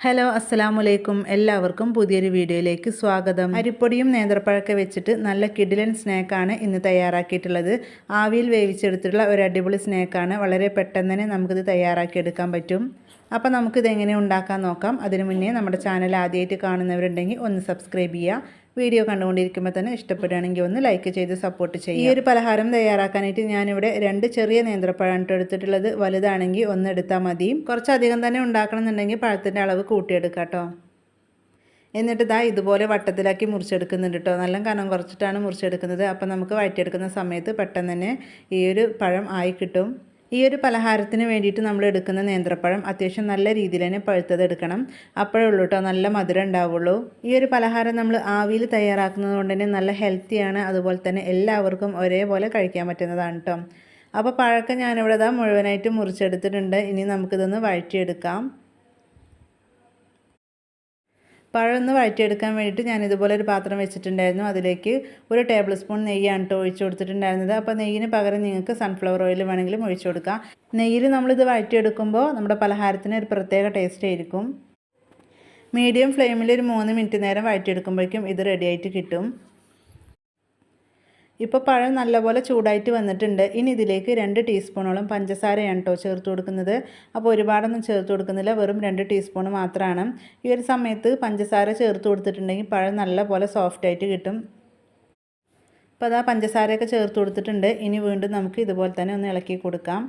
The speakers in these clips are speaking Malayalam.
ഹലോ അസ്സലാമലൈക്കും എല്ലാവർക്കും പുതിയൊരു വീഡിയോയിലേക്ക് സ്വാഗതം. അരിപ്പൊടിയും നേന്ത്രപ്പഴമൊക്കെ വെച്ചിട്ട് നല്ല കിടിലൻ സ്നാക്കാണ് ഇന്ന് തയ്യാറാക്കിയിട്ടുള്ളത്. ആവിയിൽ വേവിച്ചെടുത്തിട്ടുള്ള ഒരു അടിപൊളി സ്നാക്കാണ്. വളരെ പെട്ടെന്ന് തന്നെ നമുക്കിത് തയ്യാറാക്കിയെടുക്കാൻ പറ്റും. അപ്പോൾ നമുക്കിത് എങ്ങനെ ഉണ്ടാക്കാൻ നോക്കാം. അതിനു മുന്നേ നമ്മുടെ ചാനൽ ആദ്യമായിട്ട് കാണുന്നവരുണ്ടെങ്കിൽ ഒന്ന് സബ്സ്ക്രൈബ് ചെയ്യുക. വീഡിയോ കണ്ടുകൊണ്ടിരിക്കുമ്പോൾ തന്നെ ഇഷ്ടപ്പെടുകയാണെങ്കിൽ ഒന്ന് ലൈക്ക് ചെയ്ത് സപ്പോർട്ട് ചെയ്യുക. ഈ ഒരു പലഹാരം തയ്യാറാക്കാനായിട്ട് ഞാനിവിടെ 2 ചെറിയ നേന്ത്രപ്പഴമാണ് എടുത്തിട്ടുള്ളത്. വലുതാണെങ്കിൽ ഒന്ന് എടുത്താൽ മതി. കുറച്ചധികം തന്നെ ഉണ്ടാക്കണം എന്നുണ്ടെങ്കിൽ പഴത്തിൻ്റെ അളവ് കൂട്ടിയെടുക്കാം കേട്ടോ. എന്നിട്ട് ഇതാ ഇതുപോലെ വട്ടത്തിലാക്കി മുറിച്ചെടുക്കുന്നുണ്ട് കേട്ടോ. നല്ല കനം കുറച്ചിട്ടാണ് മുറിച്ചെടുക്കുന്നത്. അപ്പോൾ നമുക്ക് വഴറ്റിയെടുക്കുന്ന സമയത്ത് പെട്ടെന്ന് തന്നെ ഈ ഒരു പഴം ആയി കിട്ടും. ഈ ഒരു പലഹാരത്തിന് വേണ്ടിയിട്ട് നമ്മൾ എടുക്കുന്ന നേന്ത്രപ്പഴം അത്യാവശ്യം നല്ല രീതിയിൽ തന്നെ പഴുത്തത് എടുക്കണം. അപ്പോഴേ ഉള്ളൂ കേട്ടോ നല്ല മധുരം ഉണ്ടാവുള്ളൂ. ഈ ഒരു പലഹാരം നമ്മൾ ആവിയിൽ തയ്യാറാക്കുന്നത് കൊണ്ട് തന്നെ നല്ല ഹെൽത്തിയാണ്. അതുപോലെ തന്നെ എല്ലാവർക്കും ഒരേപോലെ കഴിക്കാൻ പറ്റുന്നതാണ് കേട്ടോ. അപ്പോൾ പഴമൊക്കെ ഞാനിവിടെ മുഴുവനായിട്ട് മുറിച്ചെടുത്തിട്ടുണ്ട്. ഇനി നമുക്കിതൊന്ന് വഴറ്റിയെടുക്കാം. പഴം ഒന്ന് വഴറ്റിയെടുക്കാൻ വേണ്ടിയിട്ട് ഞാനിതുപോലെ ഒരു പാത്രം വെച്ചിട്ടുണ്ടായിരുന്നു. അതിലേക്ക് 1 ടേബിൾ സ്പൂൺ നെയ്യാണ് കേട്ടോ ഒഴിച്ചു കൊടുത്തിട്ടുണ്ടായിരുന്നത്. അപ്പോൾ നെയ്യിന് പകരം നിങ്ങൾക്ക് സൺഫ്ലവർ ഓയിൽ വേണമെങ്കിലും ഒഴിച്ചു കൊടുക്കാം. നെയ്യിൽ നമ്മളിത് വഴറ്റിയെടുക്കുമ്പോൾ നമ്മുടെ പലഹാരത്തിന് ഒരു പ്രത്യേക ടേസ്റ്റ് ആയിരിക്കും. മീഡിയം ഫ്ലെയിമിൽ ഒരു 3 മിനിറ്റ് നേരം വഴറ്റിയെടുക്കുമ്പോഴേക്കും ഇത് റെഡി ആയിട്ട് കിട്ടും. ഇപ്പോൾ പഴം നല്ലപോലെ ചൂടായിട്ട് വന്നിട്ടുണ്ട്. ഇനി ഇതിലേക്ക് 2 ടീസ്പൂണോളം പഞ്ചസാരയാണ് കേട്ടോ ചേർത്ത് കൊടുക്കുന്നത്. അപ്പോൾ ഒരുപാടൊന്നും ചേർത്ത് കൊടുക്കുന്നില്ല, വെറും 2 ടീസ്പൂൺ മാത്രമാണ്. ഈ ഒരു സമയത്ത് പഞ്ചസാര ചേർത്ത് കൊടുത്തിട്ടുണ്ടെങ്കിൽ പഴം നല്ലപോലെ സോഫ്റ്റായിട്ട് കിട്ടും. അപ്പോൾ അതാ പഞ്ചസാരയൊക്കെ ചേർത്ത് കൊടുത്തിട്ടുണ്ട്. ഇനി വീണ്ടും നമുക്ക് ഇതുപോലെ തന്നെ ഒന്ന് ഇളക്കി കൊടുക്കാം.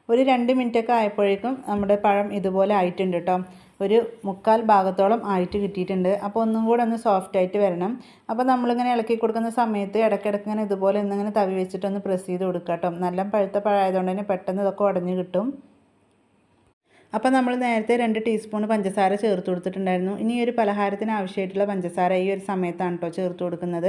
ഒരു 2 മിനിറ്റൊക്കെ ആയപ്പോഴേക്കും നമ്മുടെ പഴം ഇതുപോലെ ആയിട്ടുണ്ട് കേട്ടോ. ഒരു 3/4 ഭാഗത്തോളം ആയിട്ട് കിട്ടിയിട്ടുണ്ട്. അപ്പോൾ ഒന്നും കൂടെ ഒന്ന് സോഫ്റ്റായിട്ട് വരണം. അപ്പോൾ നമ്മളിങ്ങനെ ഇളക്കി കൊടുക്കുന്ന സമയത്ത് ഇടയ്ക്കിടയ്ക്ക് ഇങ്ങനെ ഇതുപോലെ ഒന്നിങ്ങനെ തവി വെച്ചിട്ടൊന്ന് പ്രസ് ചെയ്ത് കൊടുക്കുക കേട്ടോ. നല്ല പഴുത്ത പഴമായതുകൊണ്ട് തന്നെ പെട്ടെന്ന് ഇതൊക്കെ ഉടഞ്ഞ് കിട്ടും. അപ്പോൾ നമ്മൾ നേരത്തെ 2 ടീസ്പൂൺ പഞ്ചസാര ചേർത്ത് കൊടുത്തിട്ടുണ്ടായിരുന്നു. ഇനി ഒരു പലഹാരത്തിന് ആവശ്യമായിട്ടുള്ള പഞ്ചസാര ഈ ഒരു സമയത്താണ് കേട്ടോ ചേർത്ത് കൊടുക്കുന്നത്.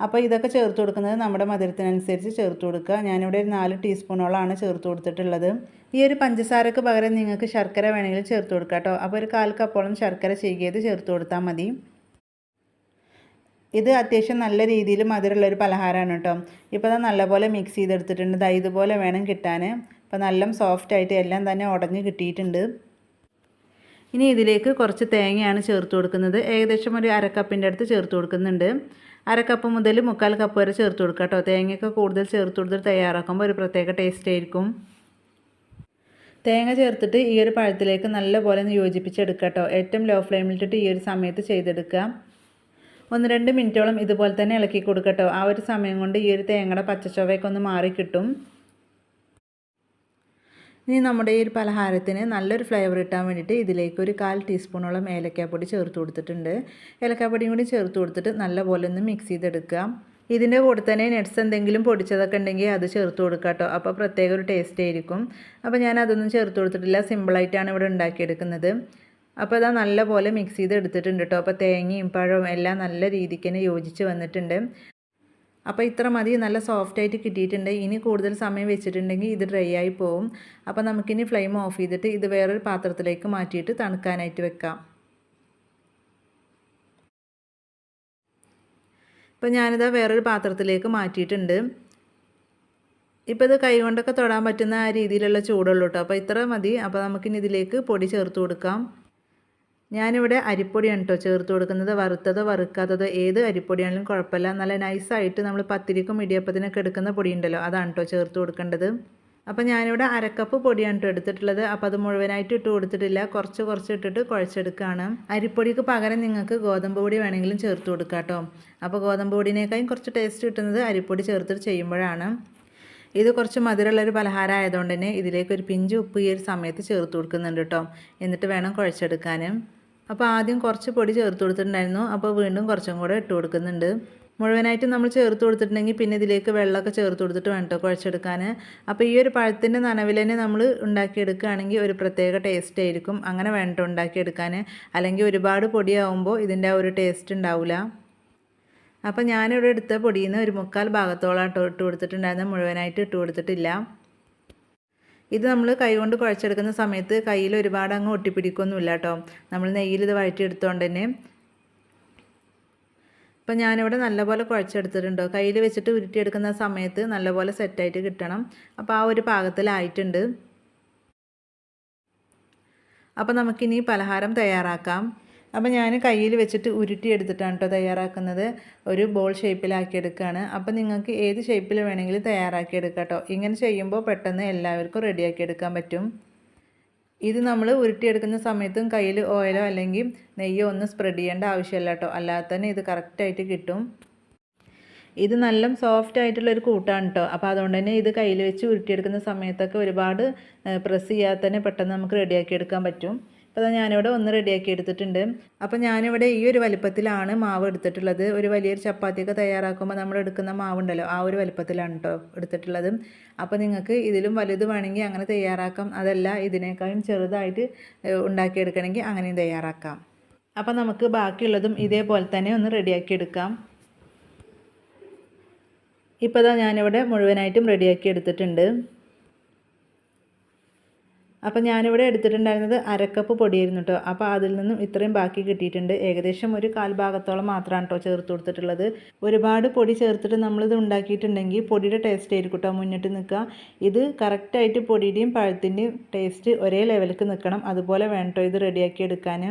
അപ്പോൾ ഇതൊക്കെ ചേർത്ത് കൊടുക്കുന്നത് നമ്മുടെ മധുരത്തിനനുസരിച്ച് ചേർത്ത് കൊടുക്കുക. ഞാനിവിടെ ഒരു 4 ടീസ്പൂണോളാണ് ചേർത്ത് കൊടുത്തിട്ടുള്ളത്. ഈ ഒരു പഞ്ചസാരക്ക് പകരം നിങ്ങൾക്ക് ശർക്കര വേണമെങ്കിൽ ചേർത്ത് കൊടുക്കുക കേട്ടോ. അപ്പോൾ ഒരു 1/4 കപ്പോളം ശർക്കര ചീകിയത് ചേർത്ത് കൊടുത്താൽ മതി. ഇത് അത്യാവശ്യം നല്ല രീതിയിൽ മധുരമുള്ളൊരു പലഹാരമാണ് കേട്ടോ. ഇപ്പോൾ അത് നല്ലപോലെ മിക്സ് ചെയ്തെടുത്തിട്ടുണ്ട്. ഇതുപോലെ വേണം കിട്ടാൻ. അപ്പോൾ നല്ല സോഫ്റ്റായിട്ട് എല്ലാം തന്നെ ഉടഞ്ഞ് കിട്ടിയിട്ടുണ്ട്. ഇനി ഇതിലേക്ക് കുറച്ച് തേങ്ങയാണ് ചേർത്ത് കൊടുക്കുന്നത്. ഏകദേശം ഒരു 1/2 കപ്പിൻ്റെ അടുത്ത് ചേർത്ത് കൊടുക്കുന്നുണ്ട്. 1/2 കപ്പ് മുതൽ 3/4 കപ്പ് വരെ ചേർത്ത് കൊടുക്കുക കേട്ടോ. തേങ്ങയൊക്കെ കൂടുതൽ ചേർത്ത് കൊടുത്തിട്ട് തയ്യാറാക്കുമ്പോൾ ഒരു പ്രത്യേക ടേസ്റ്റ് ആയിരിക്കും. തേങ്ങ ചേർത്തിട്ട് ഈ ഒരു പഴത്തിലേക്ക് നല്ലപോലെ ഒന്ന് യോജിപ്പിച്ചെടുക്കുക കേട്ടോ. ഏറ്റവും ലോ ഫ്ലെയിമിലിട്ടിട്ട് ഈ ഒരു സമയത്ത് ചെയ്തെടുക്കുക. 1-2 മിനിറ്റോളം ഇതുപോലെ തന്നെ ഇളക്കി കൊടുക്കട്ടോ. ആ ഒരു സമയം കൊണ്ട് ഈ ഒരു തേങ്ങയുടെ പച്ചച്ചൊവയൊക്കെ ഒന്ന് മാറിക്കിട്ടും. ഇനി നമ്മുടെ ഈ ഒരു പലഹാരത്തിന് നല്ലൊരു ഫ്ലേവർ കിട്ടാൻ വേണ്ടിയിട്ട് ഇതിലേക്ക് ഒരു 1/4 ടീസ്പൂണോളം ഏലക്കാപ്പൊടി ചേർത്ത് കൊടുത്തിട്ടുണ്ട്. ഏലക്കാപ്പൊടിയും കൂടി ചേർത്ത് കൊടുത്തിട്ട് നല്ലപോലെ ഒന്ന് മിക്സ് ചെയ്തെടുക്കുക. ഇതിൻ്റെ കൂടെ തന്നെ നട്ട്സ് എന്തെങ്കിലും പൊടിച്ചതൊക്കെ ഉണ്ടെങ്കിൽ അത് ചേർത്ത് കൊടുക്കുക കേട്ടോ. അപ്പോൾ പ്രത്യേക ഒരു ടേസ്റ്റ് ആയിരിക്കും. അപ്പോൾ ഞാൻ അതൊന്നും ചേർത്ത് കൊടുത്തിട്ടില്ല. സിമ്പിളായിട്ടാണ് ഇവിടെ ഉണ്ടാക്കിയെടുക്കുന്നത്. അപ്പോൾ അതാ നല്ലപോലെ മിക്സ് ചെയ്ത് എടുത്തിട്ടുണ്ട് കേട്ടോ. അപ്പോൾ തേങ്ങയും പഴവും എല്ലാം നല്ല രീതിക്ക് തന്നെ യോജിച്ച് വന്നിട്ടുണ്ട്. അപ്പോൾ ഇത്ര മതി, നല്ല സോഫ്റ്റായിട്ട് കിട്ടിയിട്ടുണ്ട്. ഇനി കൂടുതൽ സമയം വെച്ചിട്ടുണ്ടെങ്കിൽ ഇത് ഡ്രൈ ആയി പോവും. അപ്പോൾ നമുക്കിനി ഫ്ലെയിം ഓഫ് ചെയ്തിട്ട് ഇത് വേറൊരു പാത്രത്തിലേക്ക് മാറ്റിയിട്ട് തണുക്കാനായിട്ട് വെക്കാം. ഇപ്പോൾ ഞാനിതാ വേറൊരു പാത്രത്തിലേക്ക് മാറ്റിയിട്ടുണ്ട്. ഇപ്പോൾ ഇത് കൈ കൊണ്ടൊക്കെ തൊടാൻ പറ്റുന്ന ആ രീതിയിലുള്ള ചൂടുള്ളൂ കേട്ടോ. അപ്പോൾ ഇത്ര മതി. അപ്പോൾ നമുക്കിനി ഇതിലേക്ക് പൊടി ചേർത്ത് കൊടുക്കാം. ഞാനിവിടെ അരിപ്പൊടിയാണ് കേട്ടോ ചേർത്ത് കൊടുക്കുന്നത്. വറുത്തതോ വറുക്കാത്തതോ ഏത് അരിപ്പൊടിയാണെങ്കിലും കുഴപ്പമില്ല. നല്ല നൈസായിട്ട് നമ്മൾ പത്തിരിക്കും ഇടിയപ്പത്തിനൊക്കെ എടുക്കുന്ന പൊടി ഉണ്ടല്ലോ, അതാണ് കേട്ടോ ചേർത്ത് കൊടുക്കേണ്ടത്. അപ്പോൾ ഞാനിവിടെ 1/2 കപ്പ് പൊടിയാണ് കേട്ടോ എടുത്തിട്ടുള്ളത്. അപ്പോൾ അത് മുഴുവനായിട്ട് ഇട്ട് കൊടുത്തിട്ടില്ല, കുറച്ച് ഇട്ടിട്ട് കുഴച്ചെടുക്കുകയാണ്. അരിപ്പൊടിക്ക് പകരം നിങ്ങൾക്ക് ഗോതമ്പ് പൊടി വേണമെങ്കിലും ചേർത്ത് കൊടുക്കാം കേട്ടോ. അപ്പോൾ ഗോതമ്പ് പൊടിനേക്കാളും കുറച്ച് ടേസ്റ്റ് കിട്ടുന്നത് അരിപ്പൊടി ചേർത്തിട്ട് ചെയ്യുമ്പോഴാണ്. ഇത് കുറച്ച് മധുരമുള്ളൊരു പലഹാരം ആയതുകൊണ്ട് തന്നെ ഇതിലേക്ക് ഒരു പിഞ്ച് ഉപ്പ് ഈ ഒരു സമയത്ത് ചേർത്ത് കൊടുക്കുന്നുണ്ട് കേട്ടോ. എന്നിട്ട് വേണം കുഴച്ചെടുക്കാൻ. അപ്പോൾ ആദ്യം കുറച്ച് പൊടി ചേർത്ത് കൊടുത്തിട്ടുണ്ടായിരുന്നു. അപ്പോൾ വീണ്ടും കുറച്ചും കൂടെ ഇട്ട് കൊടുക്കുന്നുണ്ട്. മുഴുവനായിട്ട് നമ്മൾ ചേർത്ത് കൊടുത്തിട്ടുണ്ടെങ്കിൽ പിന്നെ ഇതിലേക്ക് വെള്ളമൊക്കെ ചേർത്ത് കൊടുത്തിട്ട് വേണം കേട്ടോ കുഴച്ചെടുക്കാൻ. അപ്പോൾ ഈ ഒരു പഴത്തിൻ്റെ നനവിൽ തന്നെ നമ്മൾ ഉണ്ടാക്കിയെടുക്കുകയാണെങ്കിൽ ഒരു പ്രത്യേക ടേസ്റ്റ് ആയിരിക്കും. അങ്ങനെ വേണ്ട ഉണ്ടാക്കിയെടുക്കാൻ. അല്ലെങ്കിൽ ഒരുപാട് പൊടിയാവുമ്പോൾ ഇതിൻ്റെ ആ ഒരു ടേസ്റ്റ് ഉണ്ടാവില്ല. അപ്പോൾ ഞാനിവിടെ എടുത്ത പൊടിയിൽ നിന്ന് ഒരു 3/4 ഭാഗത്തോളം ഇട്ട് കൊടുത്തിട്ടുണ്ടായിരുന്നു. മുഴുവനായിട്ട് ഇട്ട് കൊടുത്തിട്ടില്ല. ഇത് നമ്മൾ കൈകൊണ്ട് കുഴച്ചെടുക്കുന്ന സമയത്ത് കയ്യിൽ ഒരുപാട് അങ്ങ് ഒട്ടിപ്പിടിക്കൊന്നുമില്ല കേട്ടോ. നമ്മൾ നെയ്യിൽ ഇത് വഴറ്റിയെടുത്തോണ്ട് തന്നെ. അപ്പോൾ ഞാനിവിടെ നല്ലപോലെ കുഴച്ചെടുത്തിട്ടുണ്ടോ. കയ്യിൽ വെച്ചിട്ട് ഉരുട്ടിയെടുക്കുന്ന സമയത്ത് നല്ലപോലെ സെറ്റായിട്ട് കിട്ടണം. അപ്പോൾ ആ ഒരു പാകത്തിലായിട്ടുണ്ട്. അപ്പോൾ നമുക്കിനി പലഹാരം തയ്യാറാക്കാം. അപ്പോൾ ഞാൻ കയ്യിൽ വെച്ചിട്ട് ഉരുട്ടി എടുത്തിട്ടാണ് കേട്ടോ തയ്യാറാക്കുന്നത്. ഒരു ബോൾ ഷേപ്പിലാക്കി എടുക്കുകയാണ്. അപ്പോൾ നിങ്ങൾക്ക് ഏത് ഷേപ്പിൽ വേണമെങ്കിലും തയ്യാറാക്കി എടുക്കാം കേട്ടോ. ഇങ്ങനെ ചെയ്യുമ്പോൾ പെട്ടെന്ന് എല്ലാവർക്കും റെഡിയാക്കി എടുക്കാൻ പറ്റും. ഇത് നമ്മൾ ഉരുട്ടിയെടുക്കുന്ന സമയത്തും കയ്യിൽ ഓയിലോ അല്ലെങ്കിൽ നെയ്യോ ഒന്നും സ്പ്രെഡ് ചെയ്യേണ്ട ആവശ്യമില്ല കേട്ടോ. അല്ലാതെ തന്നെ ഇത് കറക്റ്റായിട്ട് കിട്ടും. ഇത് നല്ല സോഫ്റ്റ് ആയിട്ടുള്ളൊരു കൂട്ടാണ് കേട്ടോ. അപ്പോൾ അതുകൊണ്ട് തന്നെ ഇത് കയ്യിൽ വെച്ച് ഉരുട്ടിയെടുക്കുന്ന സമയത്തൊക്കെ ഒരുപാട് പ്രസ് ചെയ്യാതെ തന്നെ പെട്ടെന്ന് നമുക്ക് റെഡിയാക്കി എടുക്കാൻ പറ്റും. അപ്പോൾ ഞാനിവിടെ ഒന്ന് റെഡിയാക്കി എടുത്തിട്ടുണ്ട്. അപ്പോൾ ഞാനിവിടെ ഈ ഒരു വലിപ്പത്തിലാണ് മാവ് എടുത്തിട്ടുള്ളത്. ഒരു വലിയൊരു ചപ്പാത്തിയൊക്കെ തയ്യാറാക്കുമ്പോൾ നമ്മൾ എടുക്കുന്ന മാവുണ്ടല്ലോ, ആ ഒരു വലിപ്പത്തിലാണ് കേട്ടോ എടുത്തിട്ടുള്ളത്. അപ്പോൾ നിങ്ങൾക്ക് ഇതിലും വലുത് വേണമെങ്കിൽ അങ്ങനെ തയ്യാറാക്കാം. അതല്ല ഇതിനേക്കാളും ചെറുതായിട്ട് ഉണ്ടാക്കിയെടുക്കണമെങ്കിൽ അങ്ങനെയും തയ്യാറാക്കാം. അപ്പോൾ നമുക്ക് ബാക്കിയുള്ളതും ഇതേപോലെ തന്നെ ഒന്ന് റെഡിയാക്കി എടുക്കാം. ഇപ്പോൾ ഞാനിവിടെ മുഴുവനായിട്ടും റെഡിയാക്കി എടുത്തിട്ടുണ്ട്. അപ്പോൾ ഞാനിവിടെ എടുത്തിട്ടുണ്ടായിരുന്നത് അരക്കപ്പ് പൊടിയായിരുന്നു കേട്ടോ. അപ്പോൾ അതിൽ നിന്നും ഇത്രയും ബാക്കി കിട്ടിയിട്ടുണ്ട്. ഏകദേശം ഒരു 1/4 ഭാഗത്തോളം മാത്രമാണ് കേട്ടോ ചേർത്ത് കൊടുത്തിട്ടുള്ളത്. ഒരുപാട് പൊടി ചേർത്തിട്ട് നമ്മളിത് ഉണ്ടാക്കിയിട്ടുണ്ടെങ്കിൽ പൊടിയുടെ ടേസ്റ്റ് ആയിരിക്കും കേട്ടോ മുന്നിട്ട് നിൽക്കുക. ഇത് കറക്റ്റായിട്ട് പൊടിയുടെയും പഴത്തിൻ്റെയും ടേസ്റ്റ് ഒരേ ലെവലിലേക്ക് നിൽക്കണം. അതുപോലെ വേണം കേട്ടോ ഇത് റെഡിയാക്കി എടുക്കാൻ.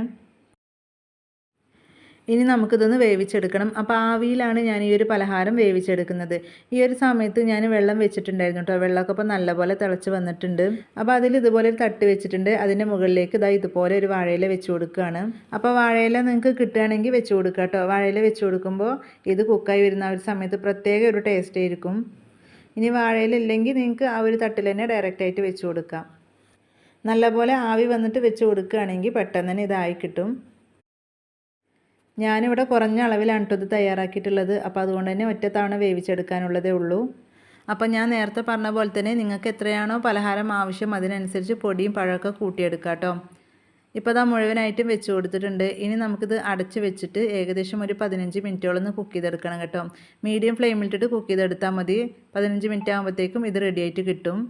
ഇനി നമുക്കിതൊന്ന് വേവിച്ചെടുക്കണം. അപ്പോൾ ആവിയിലാണ് ഞാൻ ഈ ഒരു പലഹാരം വേവിച്ചെടുക്കുന്നത്. ഈ ഒരു സമയത്ത് ഞാൻ വെള്ളം വെച്ചിട്ടുണ്ടായിരുന്നു കേട്ടോ. വെള്ളമൊക്കെ ഇപ്പോൾ നല്ലപോലെ തിളച്ച് വന്നിട്ടുണ്ട്. അപ്പോൾ അതിൽ ഇതുപോലെ ഒരു തട്ട് വെച്ചിട്ടുണ്ട്. അതിൻ്റെ മുകളിലേക്ക് ഇതുപോലെ ഒരു വാഴയില വെച്ച് കൊടുക്കുകയാണ്. അപ്പോൾ വാഴയില നിങ്ങൾക്ക് കിട്ടുകയാണെങ്കിൽ വെച്ച് കൊടുക്കുക കേട്ടോ. വാഴയില വെച്ച് കൊടുക്കുമ്പോൾ ഇത് കുക്കായി വരുന്ന ആ ഒരു സമയത്ത് പ്രത്യേക ഒരു ടേസ്റ്റ് ആയിരിക്കും. ഇനി വാഴയില ഇല്ലെങ്കിൽ നിങ്ങൾക്ക് ആ ഒരു തട്ടിൽ തന്നെ ഡയറക്റ്റായിട്ട് വെച്ച് കൊടുക്കാം. നല്ലപോലെ ആവി വന്നിട്ട് വെച്ച് കൊടുക്കുകയാണെങ്കിൽ പെട്ടെന്ന് തന്നെ ഇതായി കിട്ടും. ഞാനിവിടെ കുറഞ്ഞ അളവിലാണ് കേട്ടോ ഇത് തയ്യാറാക്കിയിട്ടുള്ളത്. അപ്പോൾ അതുകൊണ്ട് തന്നെ ഒറ്റ തവണ വേവിച്ചെടുക്കാനുള്ളതേ ഉള്ളൂ. അപ്പോൾ ഞാൻ നേരത്തെ പറഞ്ഞ പോലെ തന്നെ നിങ്ങൾക്ക് എത്രയാണോ പലഹാരം ആവശ്യം അതിനനുസരിച്ച് പൊടിയും പഴമൊക്കെ കൂട്ടിയെടുക്കാം കേട്ടോ. ഇപ്പോൾ മുഴുവനായിട്ടും വെച്ച് കൊടുത്തിട്ടുണ്ട്. ഇനി നമുക്കിത് അടച്ച് വെച്ചിട്ട് ഏകദേശം ഒരു 15 മിനിറ്റോളം കുക്ക് ചെയ്തെടുക്കണം കേട്ടോ. മീഡിയം ഫ്ലെയിമിലിട്ടിട്ട് കുക്ക് ചെയ്തെടുത്താൽ മതി. 15 മിനിറ്റ് ആകുമ്പോഴത്തേക്കും ഇത് റെഡിയായിട്ട് കിട്ടും.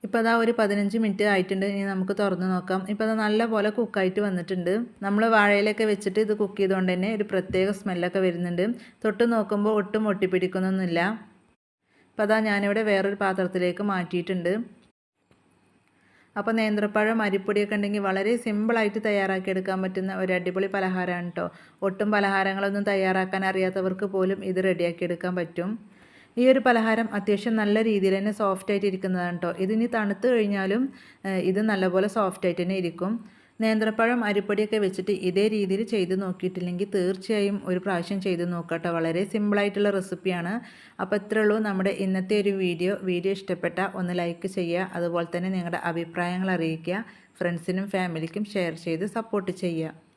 ഇപ്പോൾ ഒരു 15 മിനിറ്റ് ആയിട്ടുണ്ട്. ഇനി നമുക്ക് തുറന്ന് നോക്കാം. ഇപ്പോൾ നല്ലപോലെ കുക്കായിട്ട് വന്നിട്ടുണ്ട്. നമ്മൾ വാഴയിലൊക്കെ വെച്ചിട്ട് ഇത് കുക്ക് ചെയ്തുകൊണ്ട് തന്നെ ഒരു പ്രത്യേക സ്മെല്ലൊക്കെ വരുന്നുണ്ട്. തൊട്ട് നോക്കുമ്പോൾ ഒട്ടും ഒട്ടിപ്പിടിക്കുന്നൊന്നുമില്ല. ഇപ്പോൾ ഞാനിവിടെ വേറൊരു പാത്രത്തിലേക്ക് മാറ്റിയിട്ടുണ്ട്. അപ്പോൾ നേന്ത്രപ്പഴം അരിപ്പൊടിയൊക്കെ ഉണ്ടെങ്കിൽ വളരെ സിമ്പിളായിട്ട് തയ്യാറാക്കിയെടുക്കാൻ പറ്റുന്ന ഒരു അടിപൊളി പലഹാരമാണ് കേട്ടോ. ഒട്ടും പലഹാരങ്ങളൊന്നും തയ്യാറാക്കാൻ അറിയാത്തവർക്ക് പോലും ഇത് റെഡിയാക്കിയെടുക്കാൻ പറ്റും. ഈ ഒരു പലഹാരം അത്യാവശ്യം നല്ല രീതിയിൽ തന്നെ സോഫ്റ്റായിട്ട് ഇരിക്കുന്നതാണ് കേട്ടോ. ഇതിനി തണുത്ത് കഴിഞ്ഞാലും ഇത് നല്ലപോലെ സോഫ്റ്റായിട്ട് തന്നെ ഇരിക്കും. നേന്ത്രപ്പഴം അരിപ്പൊടിയൊക്കെ വെച്ചിട്ട് ഇതേ രീതിയിൽ ചെയ്ത് നോക്കിയിട്ടില്ലെങ്കിൽ തീർച്ചയായും ഒരു പ്രാവശ്യം ചെയ്ത് നോക്കട്ടോ. വളരെ സിമ്പിളായിട്ടുള്ള റെസിപ്പിയാണ്. അപ്പോൾ ഇത്രയേ ഉള്ളൂ നമ്മുടെ ഇന്നത്തെ ഒരു വീഡിയോ ഇഷ്ടപ്പെട്ട ഒന്ന് ലൈക്ക് ചെയ്യുക. അതുപോലെ തന്നെ നിങ്ങളുടെ അഭിപ്രായങ്ങൾ അറിയിക്കുക. ഫ്രണ്ട്സിനും ഫാമിലിക്കും ഷെയർ ചെയ്ത് സപ്പോർട്ട് ചെയ്യുക.